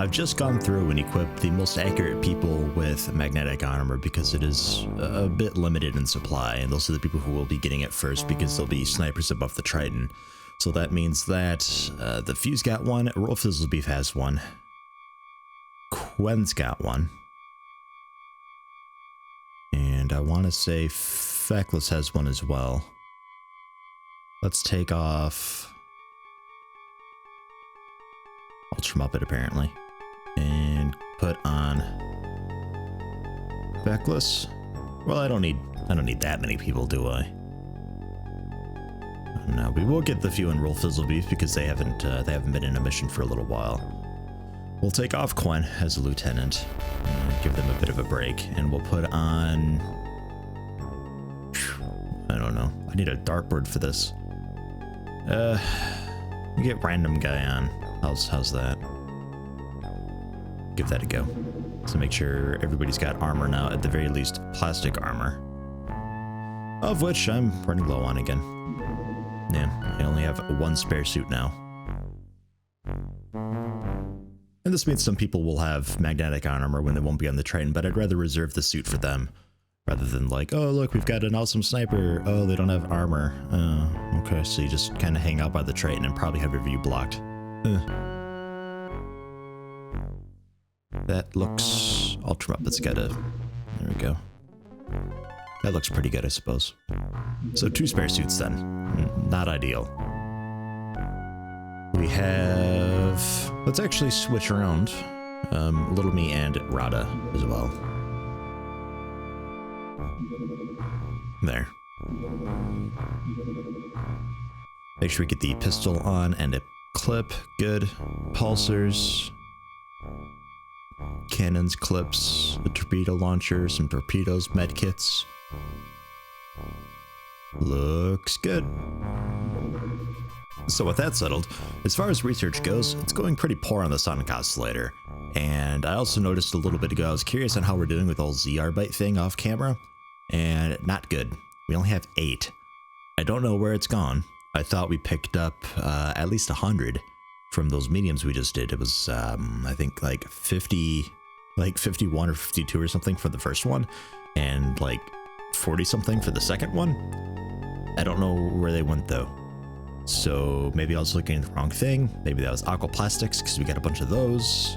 I've just gone through and equipped the most accurate people with magnetic armor because it is a bit limited in supply, and those are the people who will be getting it first because they'll be snipers above the Triton. So that means that the Fuse got one, Roll Fizzlebeef has one, Quen's got one, and I want to say Feckless has one as well. Let's take off Ultra Muppet apparently, and put on Feckless. Well, I don't need that many people, do I? No, we will get the few in Roll Fizzlebeef because they haven't been in a mission for a little while. We'll take off Quen as a lieutenant, and give them a bit of a break, and we'll put on, I don't know. I need a dartboard for this. We get random guy on. How's that? Give that a go. So make sure everybody's got armor now, at the very least plastic armor, of which I'm running low on again. Yeah, I only have one spare suit now. And this means some people will have magnetic armor when they won't be on the Triton, but I'd rather reserve the suit for them, rather than like, oh look, we've got an awesome sniper, oh they don't have armor. Okay, so you just kind of hang out by the Triton and probably have your view blocked. That looks... Ultra Muppet's got a... There we go. That looks pretty good, I suppose. So 2 spare suits then. Not ideal. We have... Let's actually switch around. Little Me and Rada as well. There. Make sure we get the pistol on and a clip. Good. Pulsers. Cannons, clips, a torpedo launcher, some torpedoes, medkits. Looks good. So with that settled, as far as research goes, it's going pretty poor on the Sonic Oscillator. And I also noticed a little bit ago, I was curious on how we're doing with the whole ZR byte thing off camera, and not good. We only have 8. I don't know where it's gone. I thought we picked up at least 100 from those mediums we just did. It was, I think like 51 or 52 or something for the first one, and like 40 something for the second one. I don't know where they went though. So maybe I was looking at the wrong thing. Maybe that was aquaplastics because we got a bunch of those.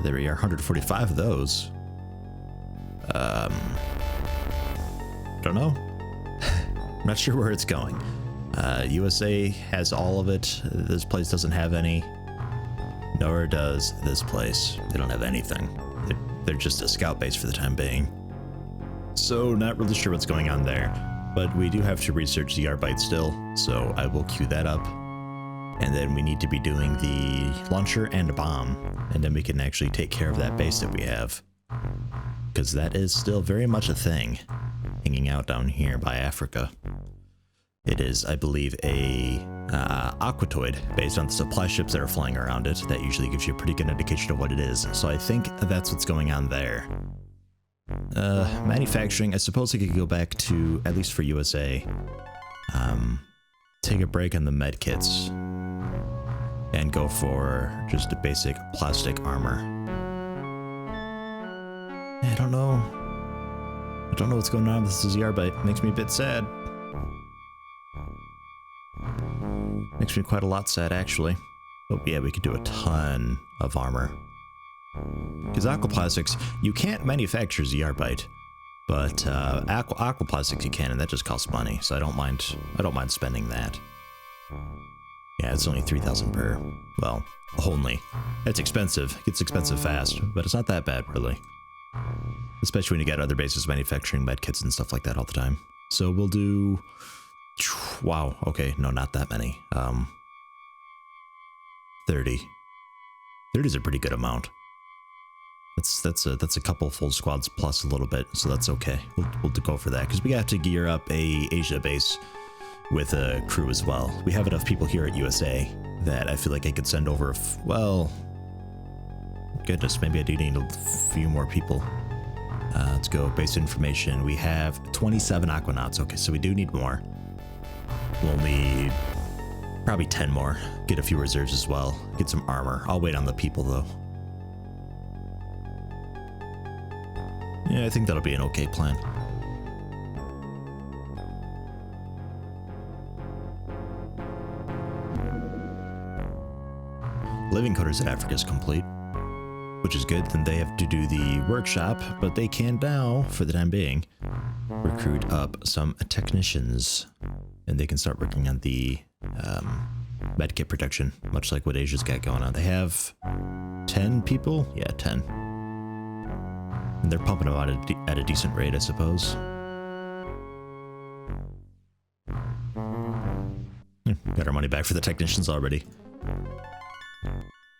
There we are, 145 of those. Don't know. I'm not sure where it's going. USA has all of it. This place doesn't have any. Nor does this place. They don't have anything. They're just a scout base for the time being. So not really sure what's going on there. But we do have to research the R-Byte still, so I will queue that up. And then we need to be doing the launcher and a bomb, and then we can actually take care of that base that we have. Because that is still very much a thing, hanging out down here by Africa. It is, I believe, a aquatoid based on the supply ships that are flying around it. That usually gives you a pretty good indication of what it is. So I think that's what's going on there. Manufacturing, I suppose I could go back to, at least for USA, take a break on the med kits and go for just a basic plastic armor. I don't know what's going on with this ZR byte. Makes me a bit sad. Makes me quite a lot sad, actually. But yeah, we could do a ton of armor. Because aquaplastics, you can't manufacture ZR byte, but aquaplastics you can, and that just costs money. So I don't mind spending that. Yeah, it's only 3,000 per. Well, only. It's expensive. It gets expensive fast, but it's not that bad, really. Especially when you get other bases manufacturing medkits and stuff like that all the time. So we'll do... Wow, okay, no, not that many. 30. 30 is a pretty good amount. That's a couple full squads plus a little bit, so that's okay. We'll go for that, because we have to gear up a Asia base with a crew as well. We have enough people here at USA that I feel like I could send over, well, goodness, maybe I do need a few more people. Let's go, base information. We have 27 Aquanauts. Okay, so we do need more. We'll need Probably 10 more. Get a few reserves as well. Get some armor. I'll wait on the people though. Yeah, I think that'll be an okay plan. Living Quarters at Africa is complete, which is good. Then they have to do the workshop, but they can now, for the time being, recruit up some technicians, and they can start working on the medkit production, much like what Asia's got going on. They have 10 people? Yeah, 10. And they're pumping them out at a decent rate, I suppose. Got our money back for the technicians already.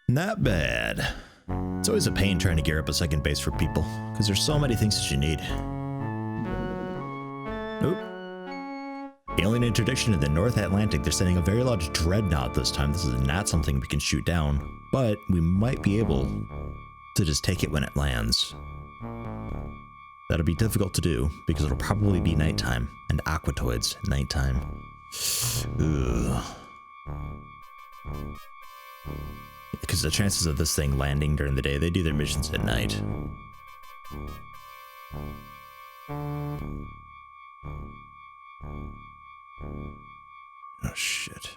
Not bad. It's always a pain trying to gear up a second base for people, because there's so many things that you need. Nope. Alien interdiction in the North Atlantic. They're sending a very large dreadnought this time. This is not something we can shoot down, but we might be able to just take it when it lands. That'll be difficult to do, because it'll probably be nighttime, and aquatoids, nighttime. Ugh. Because the chances of this thing landing during the day, they do their missions at night. Oh shit.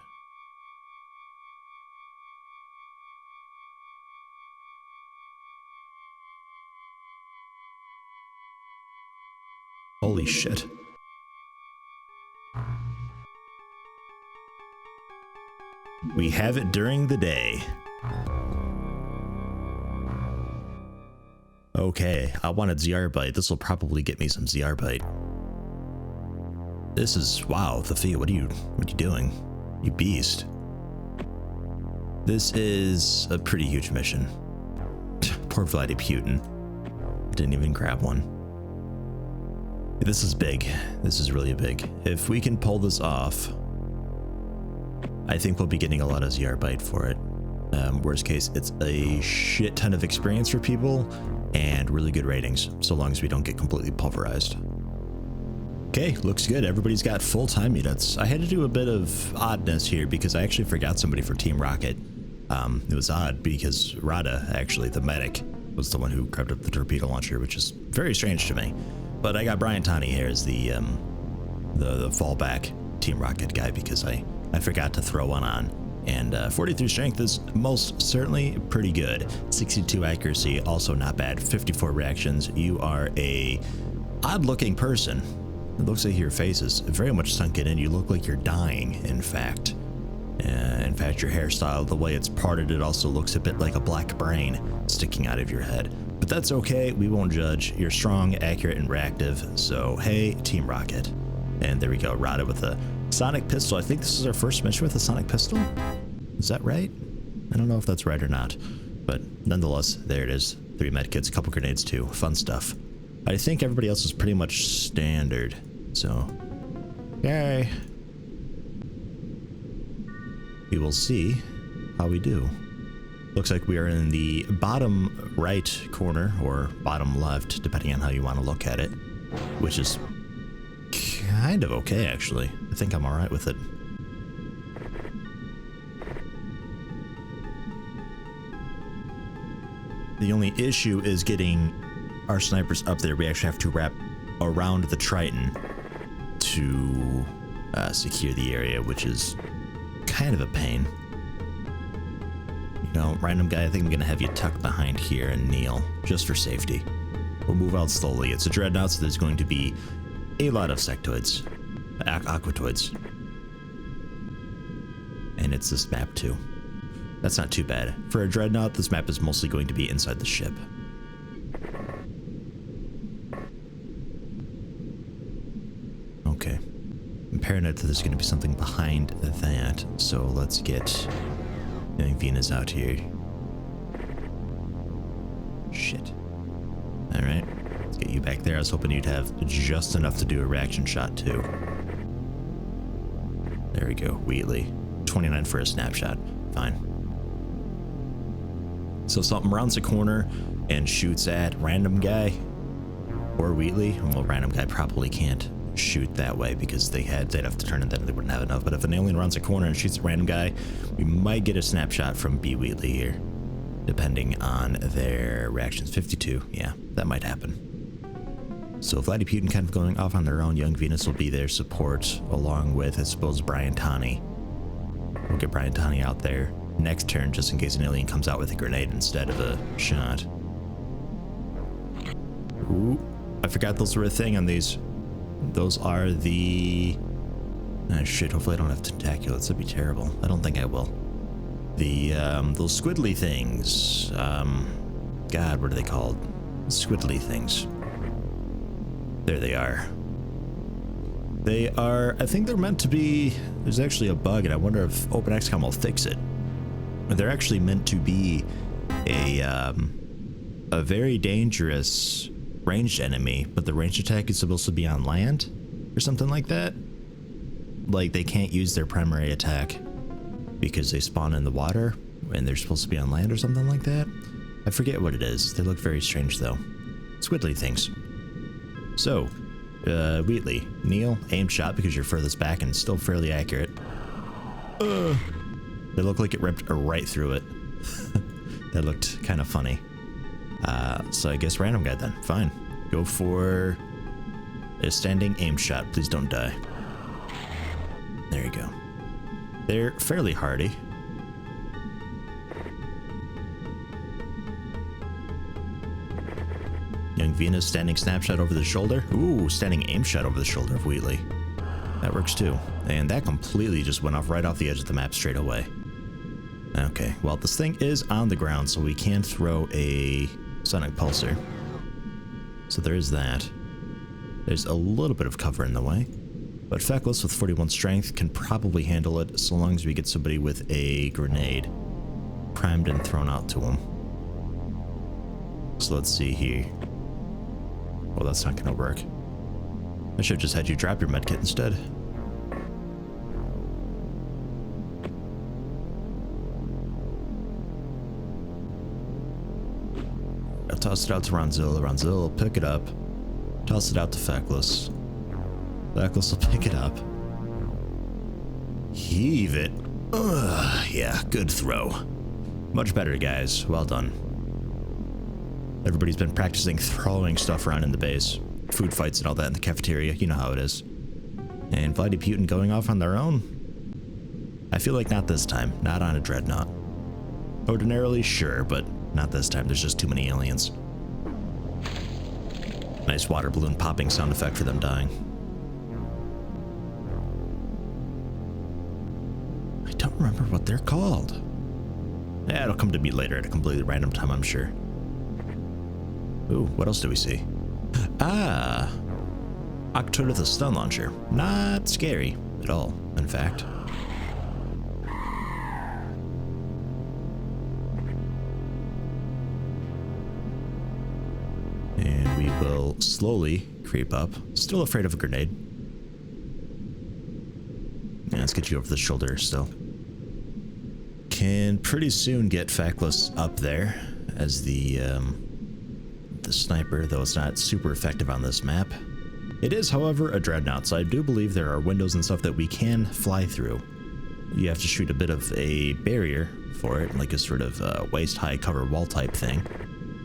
Holy shit. We have it during the day. Okay, I wanted ZR bite. This will probably get me some ZR bite. This is, wow, Thea, what are you doing? You beast. This is a pretty huge mission. Poor Vladdy Putin. Didn't even grab one. This is big. This is really big. If we can pull this off, I think we'll be getting a lot of ZR bite for it. Worst case, it's a shit ton of experience for people and really good ratings, so long as we don't get completely pulverized. Okay, looks good. Everybody's got full time units. I had to do a bit of oddness here because I actually forgot somebody for Team Rocket. It was odd because Rada, actually, the medic, was the one who grabbed up the torpedo launcher, which is very strange to me. But I got Brian Tani here as the fallback Team Rocket guy because I forgot to throw one on. And 43 strength is most certainly pretty good. 62 accuracy, also not bad. 54 reactions. You are a odd-looking person. It looks like your face is very much sunken in. You look like you're dying, in fact. In fact, your hairstyle, the way it's parted, it also looks a bit like a black brain sticking out of your head. But that's okay. We won't judge. You're strong, accurate, and reactive. So, hey, Team Rocket. And there we go. Rada with a sonic pistol. I think this is our first mission with a sonic pistol. Is that right? I don't know if that's right or not. But nonetheless, there it is. 3 medkits, a couple grenades too. Fun stuff. I think everybody else is pretty much standard. So, yay. We will see how we do. Looks like we are in the bottom right corner, or bottom left, depending on how you want to look at it, which is kind of okay, actually. I think I'm alright with it. The only issue is getting our snipers up there. We actually have to wrap around the Triton to secure the area, which is kind of a pain. You know, random guy, I think I'm gonna have you tucked behind here and kneel, just for safety. We'll move out slowly. It's a dreadnought, so there's going to be a lot of sectoids, aquatoids. And it's this map too. That's not too bad. For a dreadnought, this map is mostly going to be inside the ship. Okay. I'm paranoid that there's going to be something behind that, so let's get Venus out here. Shit. Alright, let's get you back there. I was hoping you'd have just enough to do a reaction shot too. There we go, Wheatley. 29 for a snapshot. Fine. So something rounds the corner and shoots at random guy or Wheatley. Well, random guy probably can't shoot that way because they'd have to turn it, then they wouldn't have enough. But if an alien runs a corner and shoots a random guy, we might get a snapshot from B. Wheatley here, depending on their reactions. 52, yeah, that might happen. So Vladdy Putin kind of going off on their own. Young Venus will be their support, along with, I suppose, Brian Tani. We'll get Brian Tani out there next turn, just in case an alien comes out with a grenade instead of a shot. Ooh, I forgot those were a thing on these. Those are the... Oh shit, hopefully I don't have tentaculates. That'd be terrible. I don't think I will. The, those squiddly things. God, what are they called? Squiddly things. There they are. They are, I think they're meant to be, there's actually a bug, and I wonder if OpenXCOM will fix it. They're actually meant to be a very dangerous ranged enemy, but the ranged attack is supposed to be on land or something like that. Like they can't use their primary attack because they spawn in the water and they're supposed to be on land or something like that. I forget what it is. They look very strange though. Squiddly things. So, Wheatley, Neil, aim shot because you're furthest back and still fairly accurate. They look like it ripped right through it. That looked kind of funny. So I guess random guy then. Fine. Go for a standing aim shot. Please don't die. There you go. They're fairly hardy. Young Venus, standing snapshot over the shoulder. Ooh, standing aim shot over the shoulder of Wheatley. That works too. And that completely just went off right off the edge of the map straight away. Okay, well, this thing is on the ground, so we can throw a sonic pulsar. So there is that. There's a little bit of cover in the way. But Feckless with 41 strength can probably handle it so long as we get somebody with a grenade primed and thrown out to him. So let's see here. Well, that's not gonna work. I should have just had you drop your medkit instead. I'll toss it out to Ronzil. Ronzil will pick it up. Toss it out to Feckless. Feckless will pick it up. Heave it. Ugh, yeah, good throw. Much better, guys. Well done. Everybody's been practicing throwing stuff around in the base. Food fights and all that in the cafeteria. You know how it is. And Vladdy Putin going off on their own? I feel like not this time. Not on a dreadnought. Ordinarily, sure, but not this time. There's just too many aliens. Nice water balloon popping sound effect for them dying. I don't remember what they're called. Yeah, it'll come to me later at a completely random time, I'm sure. Ooh, what else do we see? Ah! Octodad the stun launcher. Not scary at all, in fact. And we will slowly creep up. Still afraid of a grenade. Yeah, let's get you over the shoulder still. Can pretty soon get Feckless up there as the sniper, though it's not super effective on this map. It is, however, a dreadnought, so I do believe there are windows and stuff that we can fly through. You have to shoot a bit of a barrier for it, like a sort of waist-high cover wall type thing.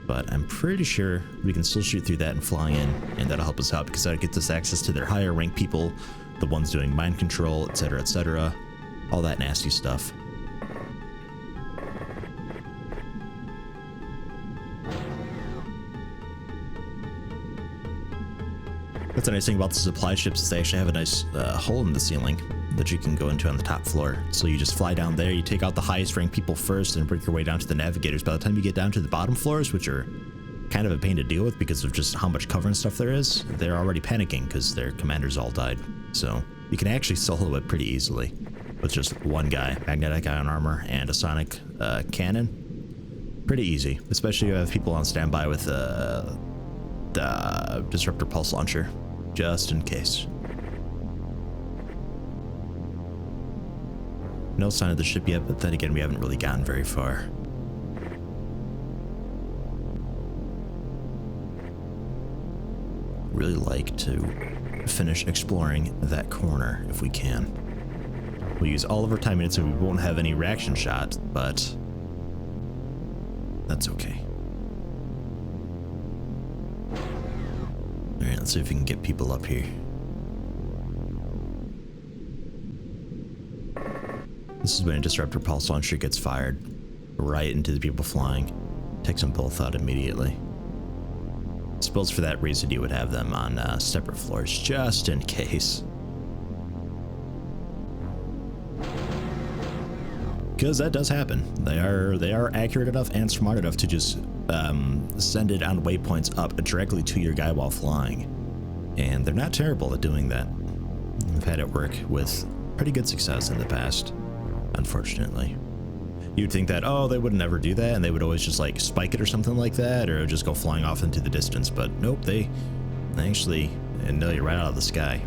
But I'm pretty sure we can still shoot through that and fly in, and that'll help us out because that gets us access to their higher rank people, the ones doing mind control, etc., all that nasty stuff. That's the nice thing about the supply ships is they actually have a nice hole in the ceiling that you can go into on the top floor. So you just fly down there, you take out the highest ranked people first and work your way down to the navigators. By the time you get down to the bottom floors, which are kind of a pain to deal with because of just how much cover and stuff there is, they're already panicking because their commanders all died. So you can actually solo it pretty easily with just one guy, magnetic ion armor and a sonic cannon. Pretty easy, especially if you have people on standby with the disruptor pulse launcher, just in case. No sign of the ship yet, but then again, we haven't really gotten very far. Really like to finish exploring that corner if we can. We'll use all of our time units so we won't have any reaction shots, but that's okay. Alright, let's see if we can get people up here. This is when a disruptor pulse launcher gets fired right into the people flying. Takes them both out immediately. I suppose for that reason you would have them on separate floors, just in case. Because that does happen. They are accurate enough and smart enough to just send it on waypoints up directly to your guy while flying. And they're not terrible at doing that. I've had it work with pretty good success in the past, unfortunately. You'd think that, oh, they would never do that, and they would always just like spike it or something like that, or just go flying off into the distance, but nope, they actually nail you right out of the sky.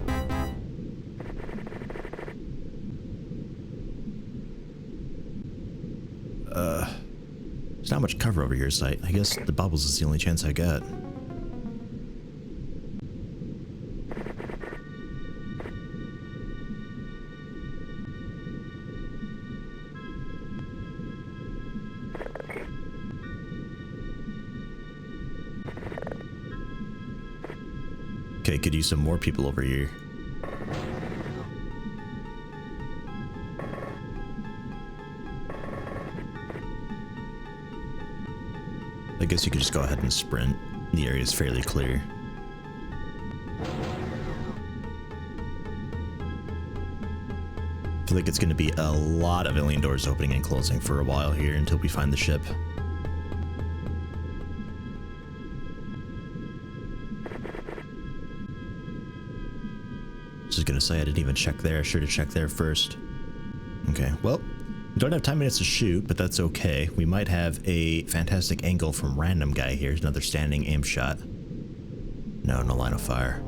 There's not much cover over here, so I guess the bubbles is the only chance I got. Okay, could use some more people over here. I guess you could just go ahead and sprint. The area is fairly clear. I feel like it's going to be a lot of alien doors opening and closing for a while here until we find the ship. Just gonna say I didn't even check there. I should have checked there first. Okay, well, we don't have 10 minutes to shoot, but that's okay. We might have a fantastic angle from random guy here. Here's another standing aim shot. No line of fire.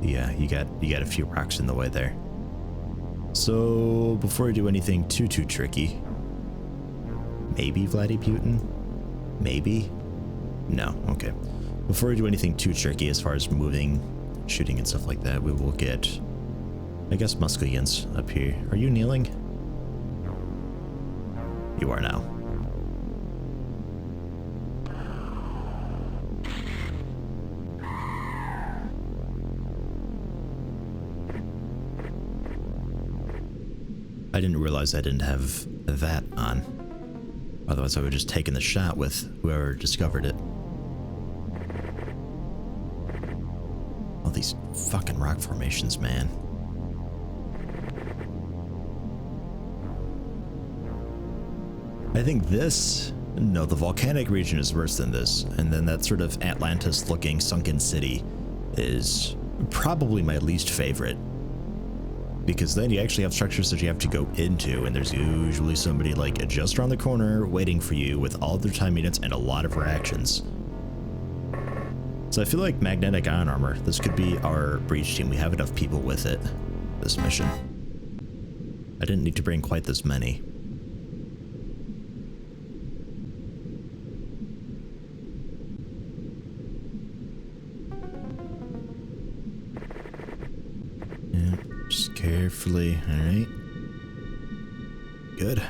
Yeah, you got a few rocks in the way there. So before we do anything too tricky, maybe Putin? Maybe? No, okay. Before we do anything too tricky as far as moving, shooting and stuff like that, we will get, I guess, Muscolians up here. Are you kneeling? You are now. I didn't realize I didn't have that on. Otherwise I would have just taken the shot with whoever discovered it. All these fucking rock formations, man. I think this... No, the volcanic region is worse than this. And then that sort of Atlantis-looking sunken city is probably my least favorite. Because then you actually have structures that you have to go into, and there's usually somebody like just around the corner waiting for you with all their time units and a lot of reactions. So I feel like magnetic ion armor, this could be our breach team. We have enough people with it, this mission. I didn't need to bring quite this many. Yeah, just carefully, alright. Good.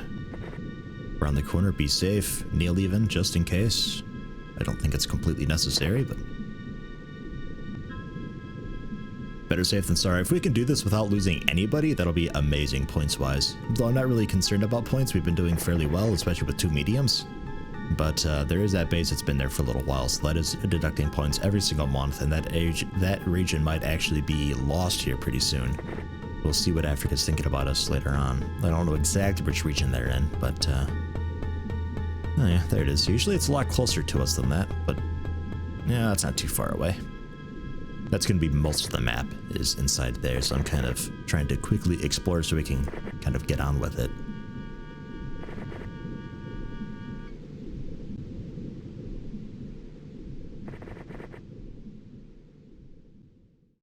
Around the corner, be safe. Kneel even, just in case. I don't think it's completely necessary, but... better safe than sorry. If we can do this without losing anybody, that'll be amazing points-wise. Though I'm not really concerned about points. We've been doing fairly well, especially with 2 mediums. But there is that base that's been there for a little while, so that is deducting points every single month, and that region might actually be lost here pretty soon. We'll see what Africa's thinking about us later on. I don't know exactly which region they're in, but oh yeah, there it is. Usually it's a lot closer to us than that, but yeah, that's not too far away. That's going to be most of the map is inside there, so I'm kind of trying to quickly explore so we can kind of get on with it.